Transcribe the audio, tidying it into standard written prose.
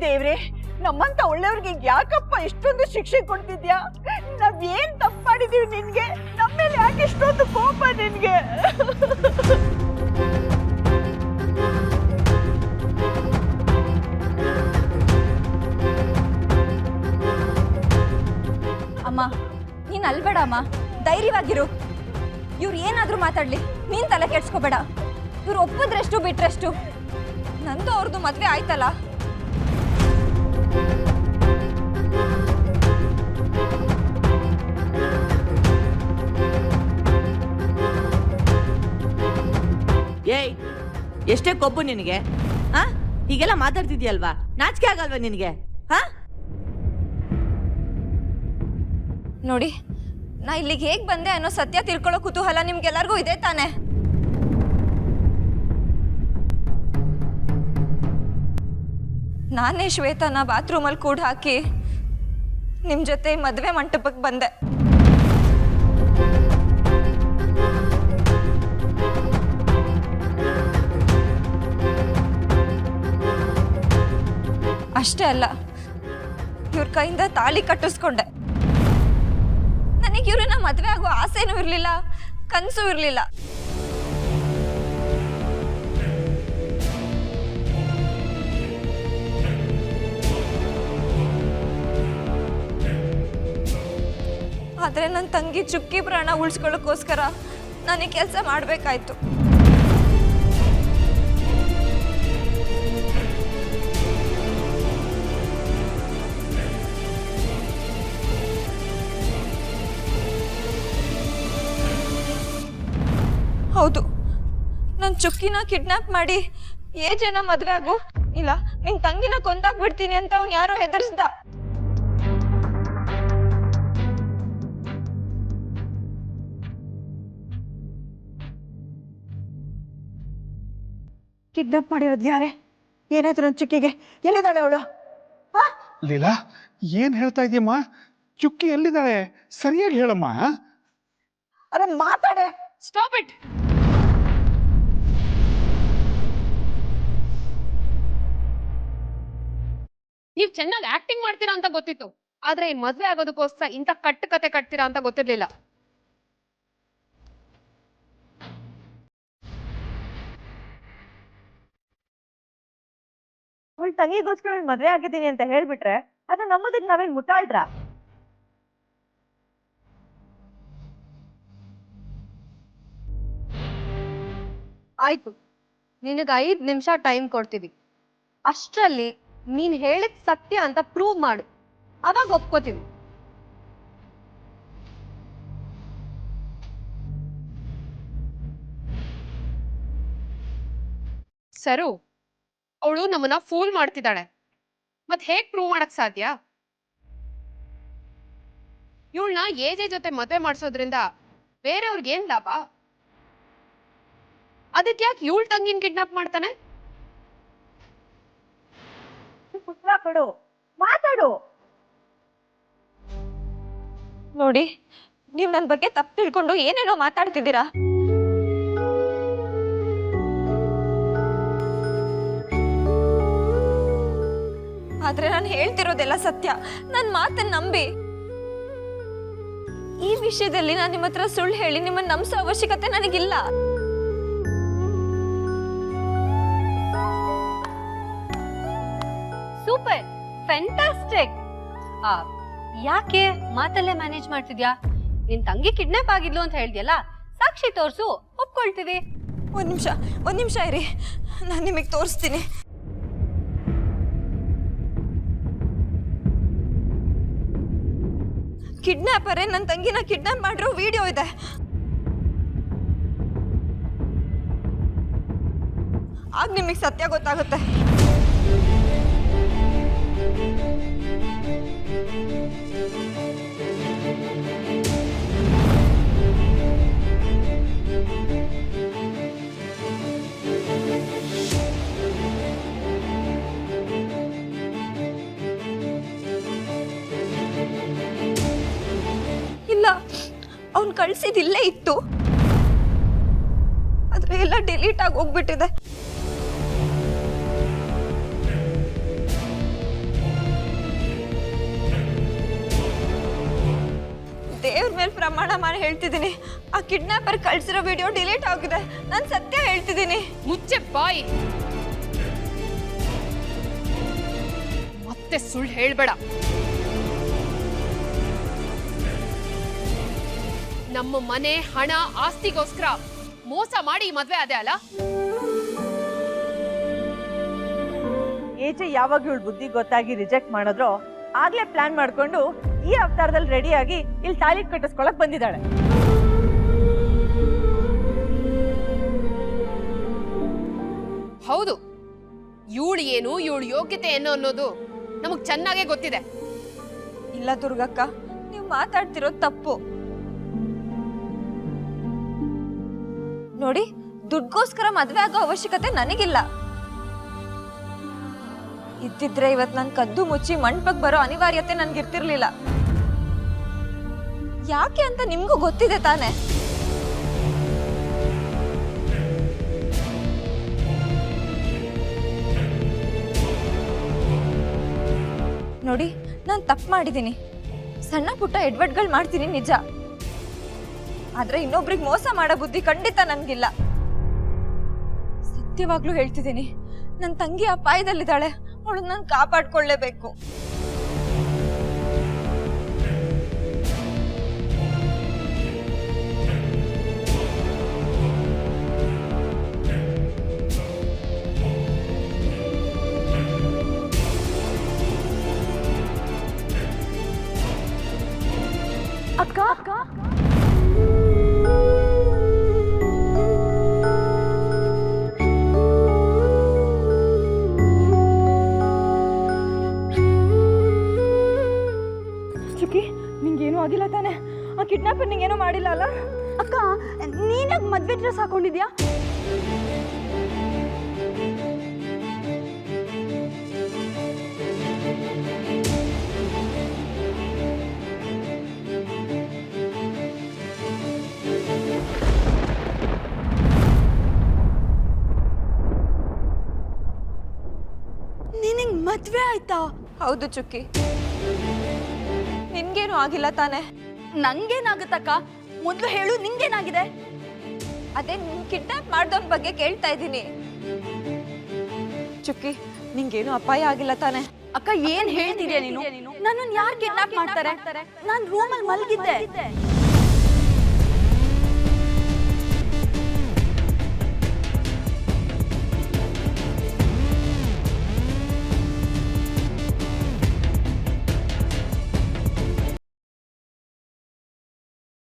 ದೇವ್ರೆ, ನಮ್ಮಂತ ಒಳ್ಳೆಯವ್ರಿಗೆ ಯಾಕಪ್ಪ ಇಷ್ಟೊಂದು ಶಿಕ್ಷೆ ಕೊಡ್ತಿದ್ಯಾ? ನಾವ್ ಏನ್ ತಪ್ಪು ಮಾಡಿದೀವಿ ನಿನ್ಗೆ? ನಮ್ಮ ಮೇಲೆ ಯಾಕೆ ಇಷ್ಟೊಂದು ಕೋಪ ನಿನ್ಗೆ? ಅಮ್ಮ, ನೀನ್ ಅಲ್ಬೇಡ ಅಮ್ಮ, ಧೈರ್ಯವಾಗಿರು. ಇವ್ರು ಏನಾದ್ರೂ ಮಾತಾಡ್ಲಿ, ನೀನ್ ತಲೆ ಕೆಡ್ಸ್ಕೋಬೇಡ. ಇವ್ರು ಒಪ್ಪಿದ್ರೆಷ್ಟು ಬಿಟ್ರೆಷ್ಟು, ನಂದು ಅವ್ರದ್ದು ಮದ್ವೆ ಆಯ್ತಲ್ಲ. ಏಯ್, ಎಷ್ಟೇ ಕೊಬ್ಬು ನಿನಗೆ? ಹಾ, ಹೀಗೆಲ್ಲ ಮಾತಾಡ್ತಿದ್ಯಲ್ವಾ? ನಾಚಿಕೆ ಆಗಲ್ವಾ ನಿನಗೆ? ಹಾ, ನೋಡಿ, ನಾ ಇಲ್ಲಿಗೆ ಹೇಗ್ ಬಂದೆ ಅನ್ನೋ ಸತ್ಯ ತಿಳ್ಕೊಳ್ಳೋ ಕುತೂಹಲ ನಿಮ್ಗೆಲ್ಲರಿಗೂ ಇದೆ ತಾನೆ? ನಾನೇ ಶ್ವೇತನ ಬಾತ್ರೂಮಲ್ಲಿ ಕೂಡ ಹಾಕಿ ನಿಮ್ ಜೊತೆ ಮದ್ವೆ ಮಂಟಪಕ್ಕೆ ಬಂದೆ. ಅಷ್ಟೇ ಅಲ್ಲ, ಇವ್ರ ಕೈಯಿಂದ ತಾಳಿ ಕಟ್ಟಿಸ್ಕೊಂಡೆ. ನನಗೆ ಇವ್ರನ್ನ ಮದ್ವೆ ಆಗೋ ಆಸೆನೂ ಇರ್ಲಿಲ್ಲ, ಕನ್ಸು ಇರ್ಲಿಲ್ಲ. ಆದ್ರೆ ನನ್ನ ತಂಗಿ ಚುಕ್ಕಿ ಪ್ರಾಣ ಉಳಿಸ್ಕೊಳ್ಳೋಕ್ಕೋಸ್ಕರ ನಾನು ಈ ಕೆಲಸ ಮಾಡಬೇಕಾಯ್ತು. ಹೌದು, ನನ್ನ ಚುಕ್ಕಿನ ಕಿಡ್ನಾಪ್ ಮಾಡಿ ಜನ ಮದ್ವೆ ಆಗು, ಇಲ್ಲ ನಿನ್ ತಂಗಿನ ಕೊಂದಾಕ್ಬಿಡ್ತೀನಿ ಅಂತ ಅವ್ನು ಯಾರೋ ಹೆದರ್ಸ್ದ. ಕಿಡ್ನಾಪ್ ಮಾಡಿರೋದು ಯಾರೇ? ಏನಾಯ್ತು ನನ್ನ ಚುಕ್ಕಿಗೆ? ಎಲ್ಲಿದ್ದಾಳೆ ಅವಳು? ಲೀಲಾ, ಏನ್ ಹೇಳ್ತಾ ಇದೀಯಮ್ಮ? ಚುಕ್ಕಿ ಎಲ್ಲಿದ್ದಾಳೆ? ಸರಿಯಾಗಿ ಹೇಳಮ್ಮ. ಅದನ್ನ ಮಾತಾಡೆ. Stop it. ನೀವ್ ಚೆನ್ನಾಗಿ ಆಕ್ಟಿಂಗ್ ಮಾಡ್ತೀರಾ ಅಂತ ಗೊತ್ತಿತ್ತು, ಆದ್ರೆ ಈ ಮದ್ವೆ ಆಗೋದಕ್ಕೋಸ್ಕರ ಇಂಥ ಕಟ್ಟು ಕತೆ ಕಟ್ತೀರಾ ಅಂತ ಗೊತ್ತಿರ್ಲಿಲ್ಲ. ಅವಳ ತಂಗಿಗೋಸ್ಕರ ಮದ್ವೆ ಆಗಿದ್ದೀನಿ ಅಂತ ಹೇಳ್ಬಿಟ್ರೆ ಅದು ನಮ್ಮದಕ್ಕೆ ನಾವೇನ್ ಮುಟ್ಟಾಳ್ರ? ಆಯ್ತು, ನಿನಗೆ 5 ನಿಮಿಷ ಟೈಮ್ ಕೊಡ್ತೀವಿ. ಅಷ್ಟರಲ್ಲಿ ನೀನ್ ಹೇಳಿದ ಸತ್ಯ ಅಂತ ಪ್ರೂವ್ ಮಾಡು, ಅವಾಗ ಒಪ್ಕೋತೀವಿ. ಸರು, ಅವಳು ನಮ್ಮನ್ನ ಫೂಲ್ ಮಾಡ್ತಿದ್ದಾಳೆ. ಮತ್ ಹೇಗ್ ಪ್ರೂವ್ ಮಾಡಕ್ ಸಾಧ್ಯ? ಇವಳನ್ನ ಏಜೆ ಜೊತೆ ಮದ್ವೆ ಮಾಡ್ಸೋದ್ರಿಂದ ಬೇರೆಯವ್ರಿಗೆ ಏನ್ ಲಾಭ? ಅದಕ್ಯಾಕೆ ಇವಳ ತಂಗಿನ ಕಿಡ್ನಾಪ್ ಮಾಡ್ತಾನೆ? ಉತ್ತರ ಕೊಡು, ಮಾತಾಡು. ನೋಡಿ, ನೀವ್ ನನ್ನ ಬಗ್ಗೆ ತಪ್ಪು ತಿಳ್ಕೊಂಡು ಏನೇನೋ ಮಾತಾಡ್ತಿದ್ದೀರಾ. ಆದ್ರೆ ನಾನು ಹೇಳ್ತಿರೋದೆಲ್ಲ ಸತ್ಯ. ನನ್ನ ಮಾತನ್ನ ನಂಬಿ. ಈ ವಿಷಯದಲ್ಲಿ ನಾನು ನಿಮ್ಮ ಹತ್ರ ಸುಳ್ಳು ಹೇಳಿ ನಿಮ್ಮನ್ನ ನಂಬಿಸೋ ಅವಶ್ಯಕತೆ ನನಗಿಲ್ಲ. Super, fantastic. ಯಾಕೆ ಮಾತಲ್ಲೇ ಮ್ಯಾನೇಜ್ ಮಾಡ್ತಿದ್ಯಾ? ನಿನ್ ತಂಗಿ ಕಿಡ್ನಾಪ್ ಆಗಿದ್ಲು ಅಂತ ಹೇಳ್ದ್ಯಲ್ಲ, ಸಾಕ್ಷಿ ತೋರ್ಸು, ಒಪ್ಕೊಳ್ತೀವಿ. ಒಂದ್ ನಿಮಿಷ ಇರಿ, ನಾನು ನಿಮಗೆ ತೋರಿಸ್ತೀನಿ. ಕಿಡ್ನಾಪರೇ ನನ್ನ ತಂಗಿನ ಕಿಡ್ನಾಪ್ ಮಾಡಿರೋ ವಿಡಿಯೋ ಇದೆ. ಆಗ ನಿಮಗೆ ಸತ್ಯ ಗೊತ್ತಾಗುತ್ತೆ. ಇಲ್ಲ, ಅವ್ನು ಕಳ್ಸಿದಿಲ್ಲೇ ಇತ್ತು, ಆದ್ರೆ ಎಲ್ಲ ಡಿಲೀಟ್ ಆಗಿ ಹೋಗ್ಬಿಟ್ಟಿದೆ. ಪ್ರಮಾಣ ಮಾಡಿ ಹೇಳ್ತಿದ್ದೀನಿ, ಆ ಕಿಡ್ನಾಪರ್ ಕಳ್ಸಿರೋ ವಿಡಿಯೋ ಡಿಲೀಟ್ ಆಗಿದೆ. ನಾನು ಸತ್ಯ ಹೇಳ್ತಿದ್ದೀನಿ. ಮುಚ್ಚೆ ಬಾಯಿ. ಮತ್ತೆ ಸುಳ್ಳು ಹೇಳ್ಬೇಡ. ನಮ್ಮ ಮನೆ, ಹಣ, ಆಸ್ತಿಗೋಸ್ಕರ ಮೋಸ ಮಾಡಿ ಈ ಮದ್ವೆ ಅದೇ ಅಲ್ಲ? ಏಜೆ ಯಾವಾಗ ಇವಳು ಬುದ್ಧಿ ಗೊತ್ತಾಗಿ ರಿಜೆಕ್ಟ್ ಮಾಡಿದ್ರೋ ಆಗ್ಲೇ ಪ್ಲಾನ್ ಮಾಡ್ಕೊಂಡು ಈ ಅವತಾರದಲ್ಲಿ ರೆಡಿಯಾಗಿ ಇಲ್ಲಿ ತಾಳಿ ಕಟ್ಟಿಸ್ಕೊಳಕ್ ಬಂದಿದ್ದಾಳೆ. ಹೌದು, ಇವಳು ಏನು, ಇವಳು ಯೋಗ್ಯತೆ ಏನು ಅನ್ನೋದು ನಮಗ್ ಚೆನ್ನಾಗೇ ಗೊತ್ತಿದೆ. ಇಲ್ಲ ದುರ್ಗಕ್ಕ, ನೀವು ಮಾತಾಡ್ತಿರೋದು ತಪ್ಪು. ನೋಡಿ, ದುಡ್ಗೋಸ್ಕರ ಮದ್ವೆ ಆಗೋ ಅವಶ್ಯಕತೆ ನನಗಿಲ್ಲ. ಇದ್ದಿದ್ರೆ ಇವತ್ ನನ್ ಕದ್ದು ಮುಚ್ಚಿ ಮಂಟಪಕ್ಕೆ ಬರೋ ಅನಿವಾರ್ಯತೆ ನನ್ಗಿರ್ತಿರ್ಲಿಲ್ಲ. ಯಾಕೆ ಅಂತ ನಿಮ್ಗೂ ಗೊತ್ತಿದೆ ತಾನೆ. ನೋಡಿ, ನಾನು ತಪ್ಪು ಮಾಡಿದ್ದೀನಿ. ಸಣ್ಣ ಪುಟ್ಟ ಎಡ್ವರ್ಟ್ಗಳು ಮಾಡ್ತೀನಿ ನಿಜ, ಆದ್ರೆ ಇನ್ನೊಬ್ರಿಗೆ ಮೋಸ ಮಾಡೋ ಬುದ್ಧಿ ಖಂಡಿತ ನನ್ಗಿಲ್ಲ. ಸತ್ಯವಾಗ್ಲೂ ಹೇಳ್ತಿದ್ದೀನಿ, ನನ್ನ ತಂಗಿ ಅಪಾಯದಲ್ಲಿದ್ದಾಳೆ. ಅವಳು ನಾನು ಕಾಪಾಡ್ಕೊಳ್ಳೇಬೇಕು. ಅಕ್ಕ ಅಕ್ಕ ಚುಕ್ಕಿ, ನಿಂಗೇನು ಆಗಿಲ್ಲ ತಾನೆ? ಆ ಕಿಡ್ನಾಪರ್ ನಿಂಗೇನು ಮಾಡಿಲ್ಲ ಅಲ್ಲ? ಅಕ್ಕ, ನೀನಾಗ ಮದ್ವೆ ಡ್ರೆಸ್ ಹಾಕೊಂಡಿದ್ಯಾ? ನಿನಗ್ ಮದ್ವೆ ಆಯ್ತಾ? ಹೌದು ಚುಕ್ಕಿ, ನಿನ್ಗೇನು ಆಗಿಲ್ಲ ತಾನೆ? ನಂಗೇನಾಗುತ್ತಕ್ಕ? ಮೊದ್ಲು ಹೇಳು, ನಿಂಗೇನಾಗಿದೆ? ಅದೇ ನಿನ್ ಕಿಡ್ನಾಪ್ ಮಾಡ್ದವನ್ ಬಗ್ಗೆ ಕೇಳ್ತಾ ಇದ್ದೀನಿ. ಚುಕ್ಕಿ, ನಿಂಗೇನು ಅಪಾಯ ಆಗಿಲ್ಲ ತಾನೆ? ಅಕ್ಕ, ಏನ್ ಹೇಳ್ತಿದ್ಯಾ ನೀನು? ನನ್ನನ್ನು ಯಾರು ಕಿಡ್ನಾಪ್ ಮಾಡ್ತಾರೆ? ನಾನ್ ರೂಮಲ್ಲಿ ಮಲಗಿದ್ದೆ.